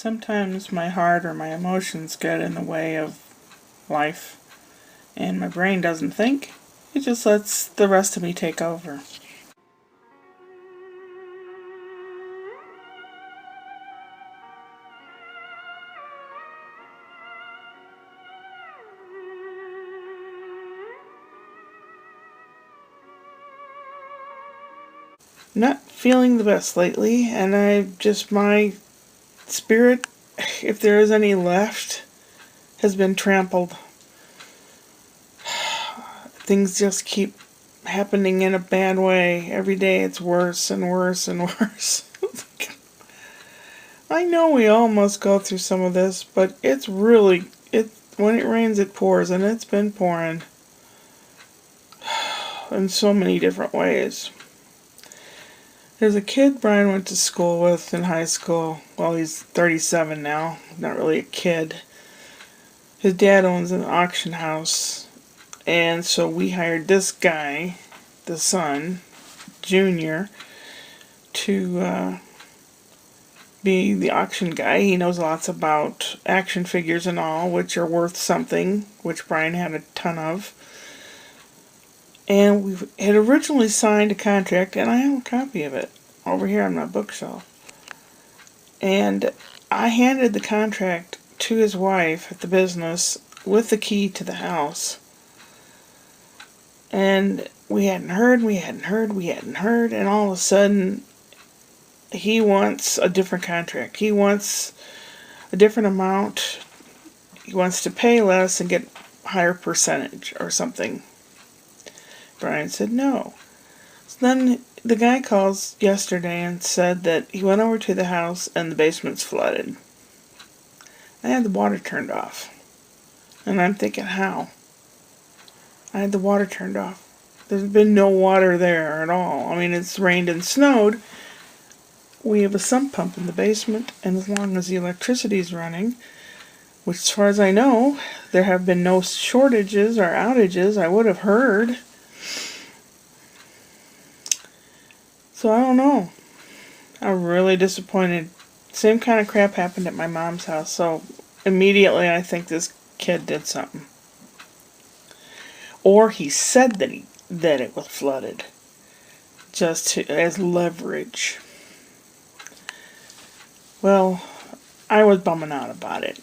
Sometimes my heart or my emotions get in the way of life, and my brain doesn't think. It just lets the rest of me take over. Not feeling the best lately, and my spirit, if there is any left, has been trampled. Things just keep happening in a bad way. Every day it's worse and worse and worse. I know we all must go through some of this, but it's really, when it rains it pours, and it's been pouring in so many different ways. There's a kid Brian went to school with in high school. Well, he's 37 now, not really a kid. His dad owns an auction house, and so we hired this guy, the son, Junior, to be the auction guy. He knows lots about action figures and all, which are worth something, which Brian had a ton of. And we had originally signed a contract, and I have a copy of it over here on my bookshelf. And I handed the contract to his wife at the business with the key to the house. And we hadn't heard, and all of a sudden, he wants a different contract. He wants a different amount. He wants to pay less and get a higher percentage or something. Brian said no. So then the guy calls yesterday and said that he went over to the house and the basement's flooded. I had the water turned off. And I'm thinking, how? I had the water turned off. There's been no water there at all. I mean, it's rained and snowed. We have a sump pump in the basement, and as long as the electricity's running, which as far as I know, there have been no shortages or outages, I would have heard. So I don't know. I'm really disappointed. Same kind of crap happened at my mom's house, so immediately I think this kid did something. Or he said that it was flooded, just as leverage. Well, I was bumming out about it.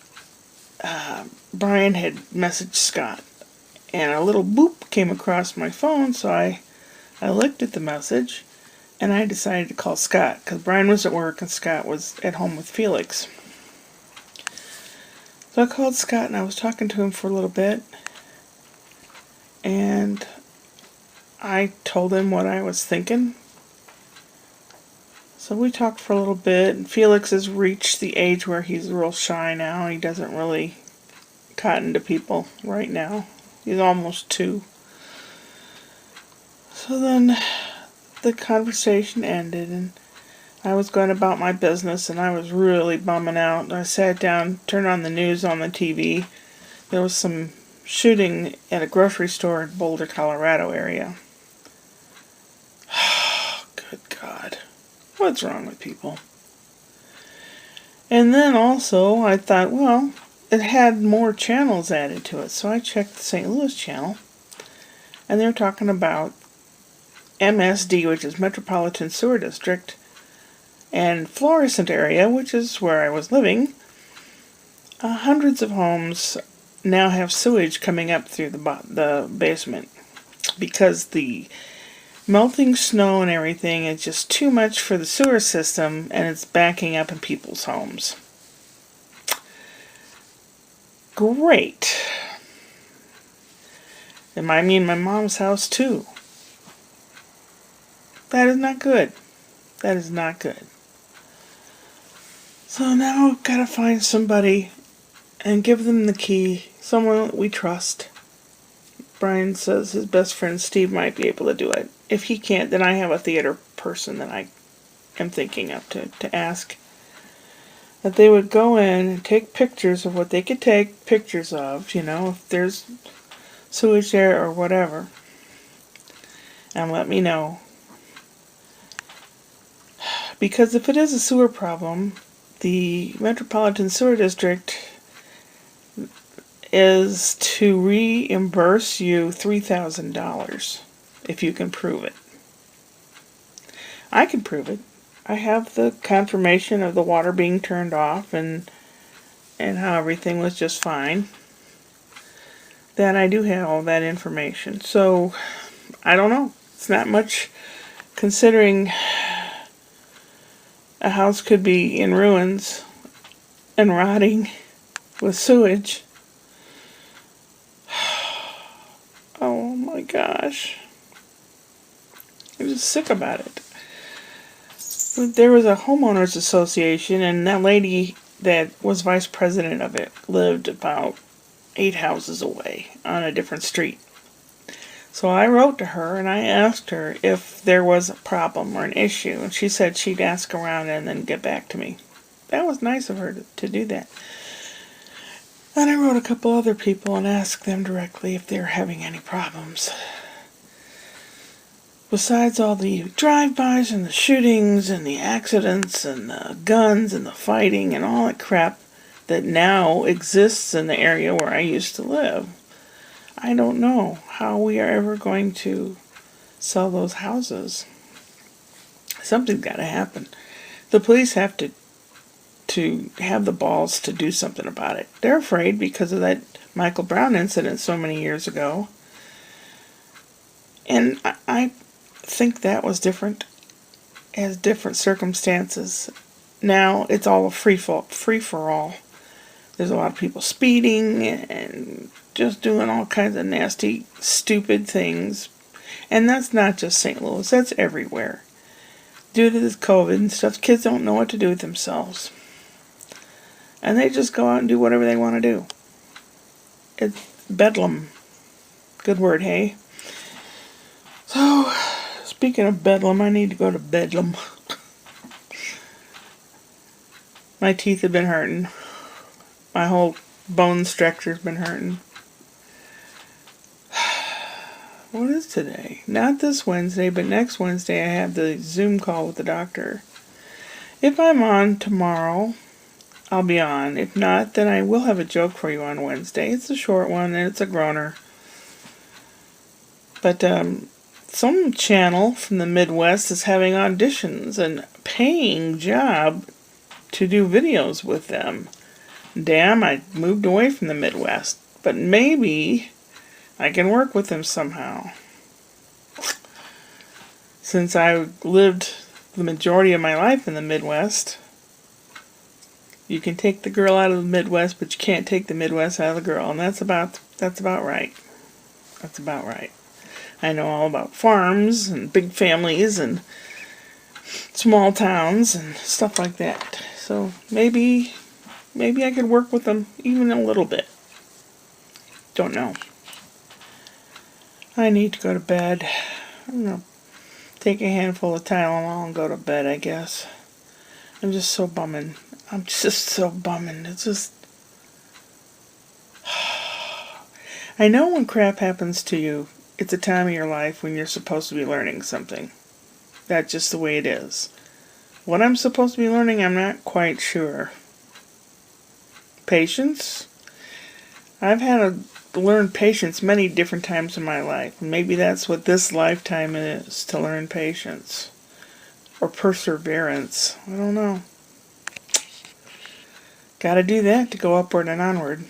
Brian had messaged Scott, and a little boop came across my phone, so I looked at the message, and I decided to call Scott, because Brian was at work and Scott was at home with Felix. So I called Scott, and I was talking to him for a little bit, and I told him what I was thinking. So we talked for a little bit, and Felix has reached the age where he's real shy now. He doesn't really cotton to people right now. He's almost 2. So then the conversation ended, and I was going about my business, and I was really bumming out. I sat down, turned on the news on the TV. There was some shooting at a grocery store in Boulder, Colorado area. Good God. What's wrong with people? And then also I thought, well, it had more channels added to it. So I checked the St. Louis channel, and they were talking about MSD, which is Metropolitan Sewer District, and Florissant area, which is where I was living. Hundreds of homes now have sewage coming up through the basement because the melting snow and everything is just too much for the sewer system, and it's backing up in people's homes. Great. And I mean my mom's house too. That is not good. That is not good. So now I've got to find somebody and give them the key. Someone that we trust. Brian says his best friend Steve might be able to do it. If he can't, then I have a theater person that I am thinking of to ask. That they would go in and take pictures of what they could take pictures of, if there's sewage there or whatever. And let me know. Because if it is a sewer problem, the Metropolitan Sewer District is to reimburse you $3,000 if you can prove it. I can prove it. I have the confirmation of the water being turned off and how everything was just fine. That I do have all that information. So, I don't know. It's not much considering a house could be in ruins and rotting with sewage. Oh my gosh. I'm just sick about it. There was a homeowners association, and that lady that was vice president of it lived about 8 houses away on a different street. So I wrote to her and I asked her if there was a problem or an issue, and she said she'd ask around and then get back to me. That was nice of her to do that. Then I wrote a couple other people and asked them directly if they were having any problems. Besides all the drive-bys and the shootings and the accidents and the guns and the fighting and all that crap that now exists in the area where I used to live, I don't know how we are ever going to sell those houses. Something's got to happen. The police have to have the balls to do something about it. They're afraid because of that Michael Brown incident so many years ago. And I think that was different, as different circumstances. Now it's all a free for all. There's a lot of people speeding and just doing all kinds of nasty, stupid things. And that's not just St. Louis, that's everywhere. Due to this COVID and stuff, kids don't know what to do with themselves. And they just go out and do whatever they want to do. It's bedlam. Good word, hey? So, speaking of bedlam, I need to go to bedlam. My teeth have been hurting. My whole bone structure's been hurting. What is today? Not this Wednesday, but next Wednesday I have the Zoom call with the doctor. If I'm on tomorrow, I'll be on. If not, then I will have a joke for you on Wednesday. It's a short one and it's a groaner. But some channel from the Midwest is having auditions and paying job to do videos with them. Damn, I moved away from the Midwest. But maybe I can work with them somehow. Since I lived the majority of my life in the Midwest, you can take the girl out of the Midwest, but you can't take the Midwest out of the girl. And that's about right. That's about right. I know all about farms and big families and small towns and stuff like that. So maybe I could work with them even a little bit. Don't know. I need to go to bed. I'm going to take a handful of Tylenol and go to bed, I guess. I'm just so bumming. It's just... I know when crap happens to you, it's a time of your life when you're supposed to be learning something. That's just the way it is. What I'm supposed to be learning, I'm not quite sure. Patience? I've had to learn patience many different times in my life. Maybe that's what this lifetime is, to learn patience. Or perseverance. I don't know. Gotta do that to go upward and onward.